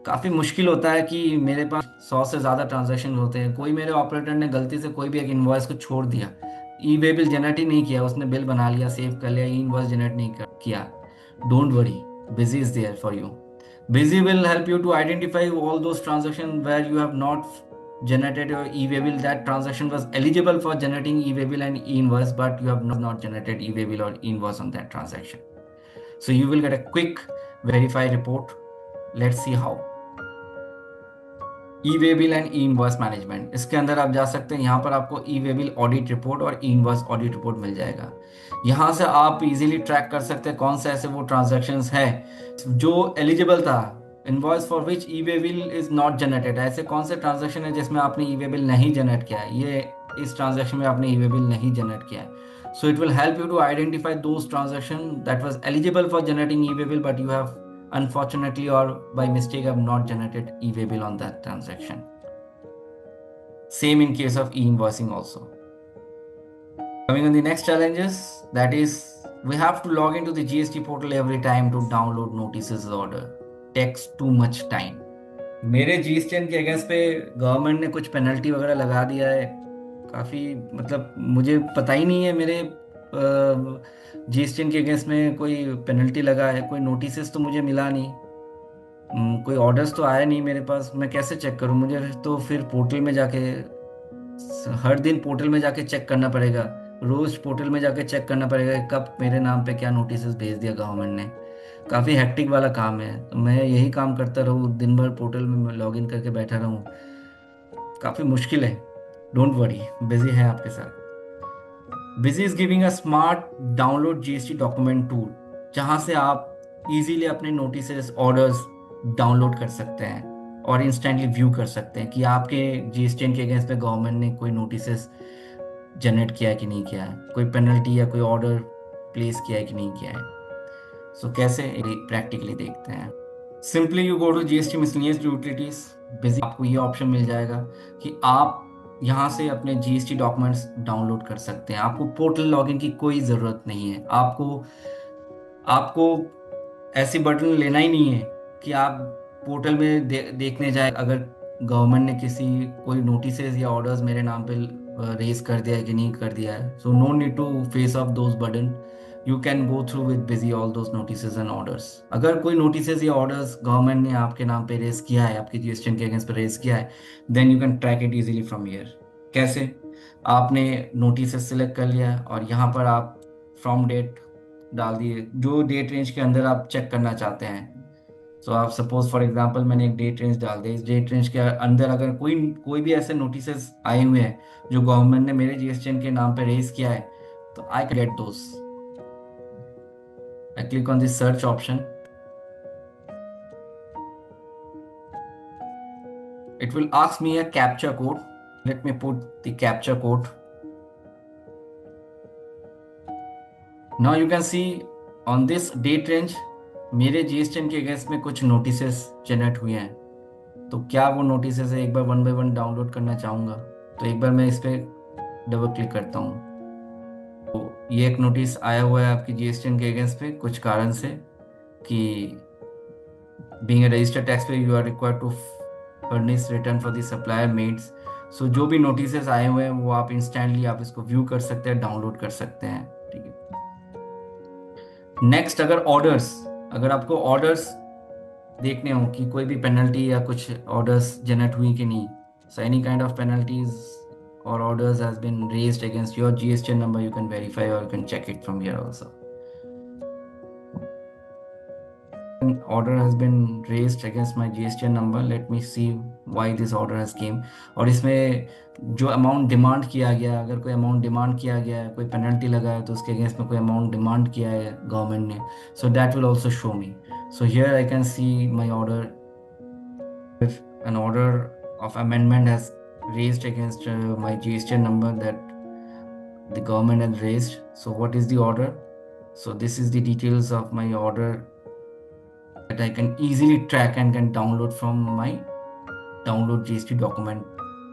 काफ़ी मुश्किल होता है कि मेरे पास 100 से ज़्यादा transaction होते हैं, कोई मेरे ऑपरेटर ने गलती से कोई भी एक इन्वॉइस को छोड़ दिया, ई वे बिल जनरेट ही नहीं किया, उसने बिल बना लिया, सेव कर लिया, ई इन्वॉइस जनरेट नहीं किया. Don't worry, Busy is there for you. Busy will help you to identify all those transaction where you have not generated your e-waybill. That transaction was eligible for generating e-waybill and e-invoice, but you have not generated e-waybill or e-invoice on that transaction. So you will get a quick verify report. Let's see how. E-way bill and E invoice management, इसके अंदर आप जा सकते हैं. यहाँ पर आपको e-way bill audit report और ई इनवॉइस ऑडिट रिपोर्ट मिल जाएगा. यहाँ से आप इजीली ट्रैक कर सकते हैं कौन से ऐसे वो ट्रांजैक्शंस है जो एलिजिबल था, invoice for which e-way bill is not generated. ऐसे कौन से ट्रांजैक्शन है जिसमें आपने ई-वे बिल नहीं जनरेट किया है, ये इस ट्रांजैक्शन में आपने ई-वे बिल नहीं जनरेट किया है. So it will help you to identify those transaction that was eligible for generating e-way bill but you have unfortunately or by mistake have not generated e-way bill on that transaction. Same in case of e-invoicing also. Coming on the next challenges, that is we have to log into the GST portal every time to download notices order. Takes too much time. मेरे GSTN के against पे government ने कुछ penalty वगैरह लगा दिया है. काफ़ी मतलब मुझे पता ही नहीं है मेरे GSTN के अगेंस्ट में कोई पेनल्टी लगा है, कोई नोटिस तो मुझे मिला नहीं, कोई ऑर्डर्स तो आया नहीं मेरे पास. मैं कैसे चेक करूं? मुझे तो फिर पोर्टल में जाके हर दिन पोर्टल में जाके चेक करना पड़ेगा, रोज पोर्टल में जाके चेक करना पड़ेगा कब मेरे नाम पे क्या नोटिस भेज दिया गवर्नमेंट ने. काफ़ी हेक्टिक वाला काम है. तो मैं यही काम करता रहूँ, दिन भर पोर्टल में लॉग इन करके बैठा रहूँ, काफ़ी मुश्किल है. डोंट वरी, बिजी है आपके साथ. Busy is giving a smart download GST document tool जहाँ से आप इजीली अपने नोटिसेस ऑर्डर्स डाउनलोड कर सकते हैं और इंस्टेंटली व्यू कर सकते हैं कि आपके GSTN के अगेंस्ट पे गवर्नमेंट ने कोई नोटिसेस जनरेट किया है कि नहीं किया है, कोई पेनल्टी या कोई ऑर्डर प्लेस किया है कि नहीं किया है. सो कैसे प्रैक्टिकली देखते हैं. Simply you go to GST miscellaneous utilities. Busy आपको ये ऑप्शन मिल जाएगा कि आप यहाँ से अपने GST डॉक्यूमेंट्स डाउनलोड कर सकते हैं. आपको पोर्टल लॉगिन की कोई ज़रूरत नहीं है. आपको ऐसी बटन लेना ही नहीं है कि आप पोर्टल में देखने जाए, अगर गवर्नमेंट ने कोई नोटिसेस या ऑर्डर्स मेरे नाम पे रेज कर दिया है कि नहीं कर दिया है, so no need to face of those burden, you can go through with Busy all those notices and orders. अगर कोई नोटिसेस या ऑर्डर्स गवर्नमेंट ने आपके नाम पे रेज किया है, आपकी जीएसटी के अगेंस्ट पे रेज किया है, then you can track it easily from here. कैसे? आपने नोटिसेस सिलेक्ट कर लिया और यहाँ पर आप फ्रॉम डेट डाल दिए, जो डेट रेंज के अंदर आप चेक करना चाहते हैं। सो आप सपोज फॉर एग्जांपल मैंने एक डेट रेंज डाल दी, इस डेट रेंज के अंदर अगर कोई कोई भी ऐसे नोटिसेस आए हुए हैं जो गवर्नमेंट ने मेरे जीएसटीएन के नाम पे रेज किया है, तो आई can get those. I click on this search option, it will ask me a captcha code. Let me put the captcha code. Now you can see on this date range मेरे GSTN के against में कुछ notices generate हुए हैं। तो क्या वो notices है, एक बार वन बाय वन डाउनलोड करना चाहूँगा। तो एक बार मैं इस पर डबल क्लिक करता हूँ। तो ये एक नोटिस आया हुआ है आपकी जीएसटीएन के अगेंस्ट पे कुछ कारण से कि being a registered tax payer you are required to furnish return for the supplier made. So जो भी नोटिसेस आए हुए हैं वो आप इंस्टेंटली आप इसको व्यू कर सकते हैं, डाउनलोड कर सकते हैं। ठीक है। नेक्स्ट, अगर आपको ऑर्डर्स देखने हो कि कोई भी पेनल्टी या कुछ ऑर्डर्स जनरेट हुई कि नहीं, so any kind of penalties or orders has been raised against your GSTN number, you can verify or you can check it from here also. An order has been raised against my GSTN number. Let me see why this order has came. और इसमें जो amount demand किया गया, अगर कोई amount demand किया गया है, कोई पेनल्टी लगा है, तो उसके अगेंस्ट में कोई अमाउंट डिमांड किया है गवर्नमेंट ने, so that will also show me. So here I can see my order. If an order of amendment has raised against my GSTN number that the government has raised. So what is the order? So this is the details of my order that I can easily track and can download from my download GST document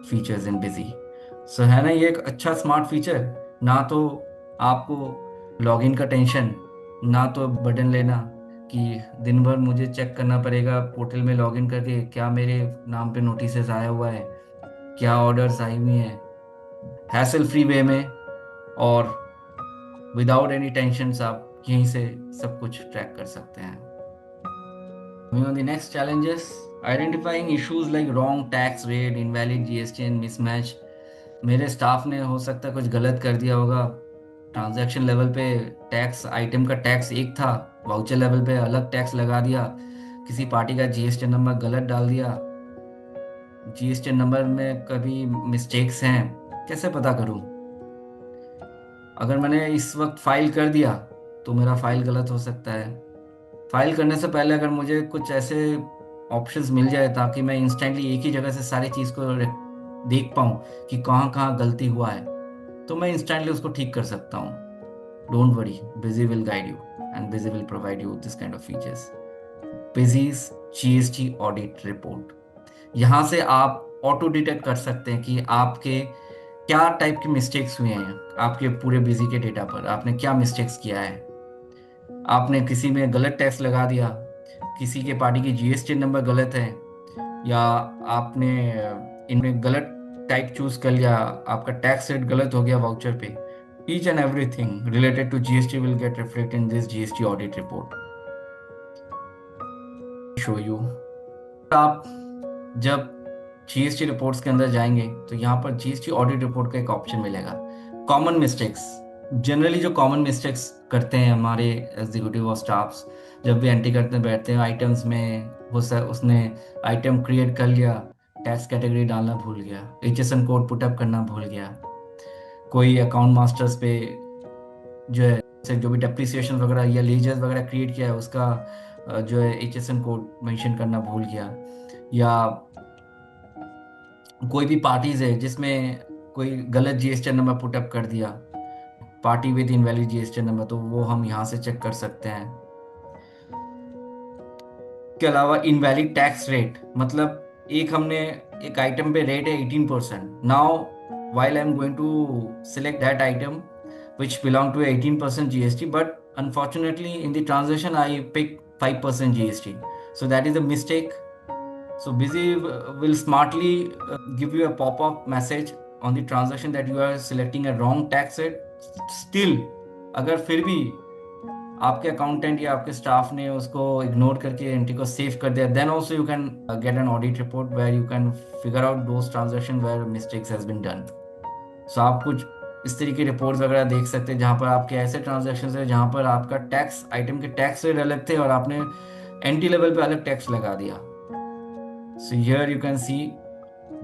features in Busy. So है ना ये एक अच्छा smart feature, ना तो आपको login का tension, ना तो बटन लेना कि दिन भर मुझे चेक करना पड़ेगा पोर्टल में लॉगिन करके क्या मेरे नाम पे नोटिसेस आया हुआ है, क्या ऑर्डर्स आई हुई हैं, हैसल फ्री वे में और विदाउट एनी टेंशन आप यहीं से सब कुछ ट्रैक कर सकते हैं। Moving on the next challenges, identifying issues like wrong tax rate, invalid GSTN mismatch. मेरे स्टाफ ने हो सकता है कुछ गलत कर दिया होगा, ट्रांजैक्शन लेवल पे टैक्स आइटम का टैक्स एक था, वाउचर लेवल पे अलग टैक्स लगा दिया, किसी पार्टी का जीएसटीएन नंबर गलत डाल दिया, जीएसटीएन नंबर में कभी मिस्टेक्स हैं, कैसे पता करूं? अगर मैंने इस वक्त फाइल कर दिया तो मेरा फाइल गलत हो सकता है। फाइल करने से पहले अगर मुझे कुछ ऐसे ऑप्शंस मिल जाए ताकि मैं इंस्टेंटली एक ही जगह से सारी चीज़ को देख पाऊँ कि कहाँ कहाँ गलती हुआ है, तो मैं इंस्टेंटली उसको ठीक कर सकता हूँ। Don't worry, Busy will guide you and Busy will provide you this kind of features. Busy's GST audit report, यहाँ से आप ऑटो डिटेक्ट कर सकते हैं कि आपके क्या टाइप के मिस्टेक्स हुए हैं, आपके पूरे बिजी के डेटा पर आपने क्या मिस्टेक्स किया है। आपने किसी में गलत टैक्स लगा दिया, किसी के पार्टी की जीएसटी नंबर गलत है, या आपने इनमें गलत टाइप चूज कर लिया, आपका टैक्स रेट गलत हो गया वाउचर पे। Each and everything related to GST will get reflected in this GST audit report. Show you, आप जब जीएसटी रिपोर्ट्स के अंदर जाएंगे तो यहाँ पर जीएसटी ऑडिट रिपोर्ट का एक ऑप्शन मिलेगा, कॉमन मिस्टेक्स। जनरली जो कॉमन मिस्टेक्स करते हैं हमारे एग्जीक्यूटिव और स्टाफ्स, जब भी एंट्री करते बैठते हैं आइटम्स में, उसने आइटम क्रिएट कर लिया, टैक्स कैटेगरी डालना भूल गया, एचएसएन कोड पुटअप करना भूल गया, कोई अकाउंट मास्टर्स पे जो है जो भी डेप्रिसिएशन वगैरह या लेजर्स वगैरह क्रिएट किया है उसका जो है एचएसएन कोड मेंशन करना भूल गया, या कोई भी पार्टीज है जिसमें कोई गलत जीएसटी नंबर पुटअप कर दिया, party with invalid GST number, तो वो हम यहाँ से चेक कर सकते हैं। के अलावा इनवैलिड टैक्स रेट, मतलब हमने एक आइटम पे रेट है 18%। Now while I am going to select that item which belong to 18% GST, but unfortunately in the transaction I picked 5% GST. So that is a mistake So Busy will smartly give you a pop-up message on the transaction that you are selecting a wrong tax rate. Still, अगर फिर भी आपके accountant या आपके staff ने उसको ignore करके entry को सेव कर दिया, then also you can get an audit report where you can figure out those transaction where mistakes has been done. So आप कुछ इस तरीके की रिपोर्ट्स वगैरह देख सकते हैं जहाँ पर आपके ऐसे ट्रांजेक्शन है जहाँ पर आपका टैक्स आइटम के टैक्स रेट अलग थे और आपने एंटी लेवल पे अलग टैक्स लगा दिया. So here you can C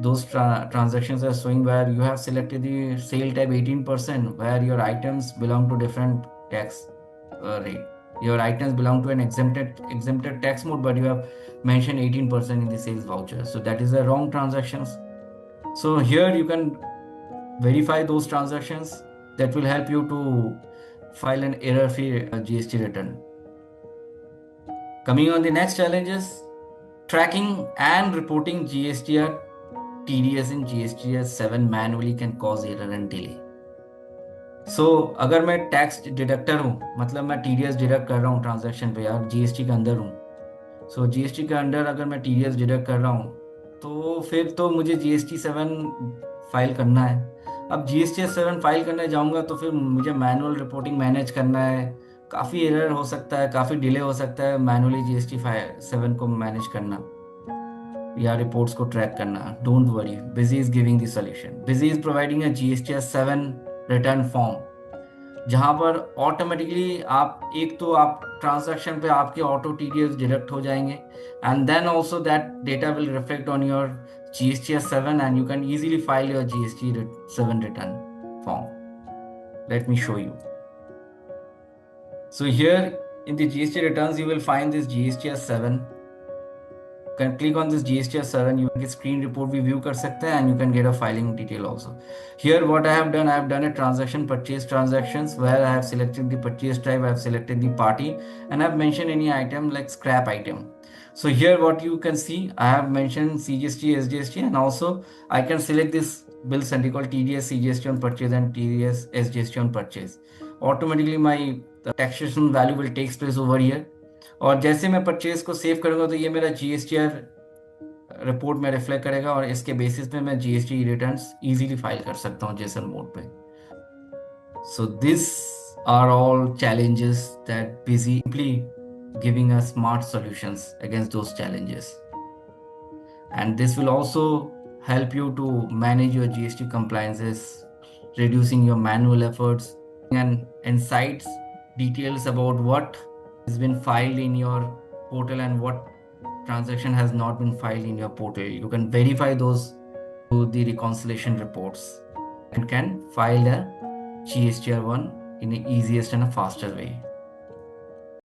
those transactions are showing where you have selected the sale type 18% where your items belong to different tax rate. Your items belong to an exempted tax mode, but you have mentioned 18% in the sales voucher, so that is the wrong transactions. So here you can verify those transactions. That will help you to file an error free GST return. Coming on the next challenges, tracking and reporting GST or TDS in GSTS 7 manually can cause error and delay. So अगर मैं tax deductor हूँ, मतलब मैं TDS deduct कर रहा हूँ transaction पे यार, GST के अंदर हूँ. सो GST के अंदर अगर मैं TDS डिडक्ट कर रहा हूँ तो फिर तो मुझे GST 7 फाइल करना है. अब GST 7 फाइल करने जाऊँगा तो फिर मुझे मैनुअल रिपोर्टिंग मैनेज करना है. काफ़ी एरर हो सकता है, काफ़ी डिले हो सकता है मैनुअली GST 7 को मैनेज करना या रिपोर्ट्स को ट्रैक करना. Don't worry, Busy is giving the solution. Busy is providing a GSTS 7 return form जहां पर ऑटोमेटिकली आप एक तो आप ट्रांजैक्शन पे आपके ऑटो TDS डिडक्ट हो जाएंगे and then also that data will reflect on your GSTS 7 and you can easily file your GST 7 return form. Let me show you. So here in the GST returns you will find this GSTS 7. Can click on this GSTS 7, you can get screen report भी view कर सकते हैं and you can get a filing detail also. Here what I have done a transaction purchase transactions where I have selected the purchase type, I have selected the party and I have mentioned any item like scrap item. So here what you can see, I have mentioned CGST, SGST and also I can select this bill entity called TDS CGST on purchase and TDS SGST on purchase. Automatically my taxation value will take place over here. और जैसे मैं purchase को save करूंगा तो ये मेरा GSTR report में reflect करेगा और इसके बेसिस पे मैं GST रिटर्न्स इजीली फाइल कर सकता हूँ जेसन मोड पे. So this are all challenges that Busy simply giving us smart solutions against those challenges and this will also help you to manage your GST compliances, reducing your manual efforts and insights, details about what has been filed in your portal and what transaction has not been filed in your portal. You can verify those through the reconciliation reports and can file a GSTR1 in the easiest and a faster way.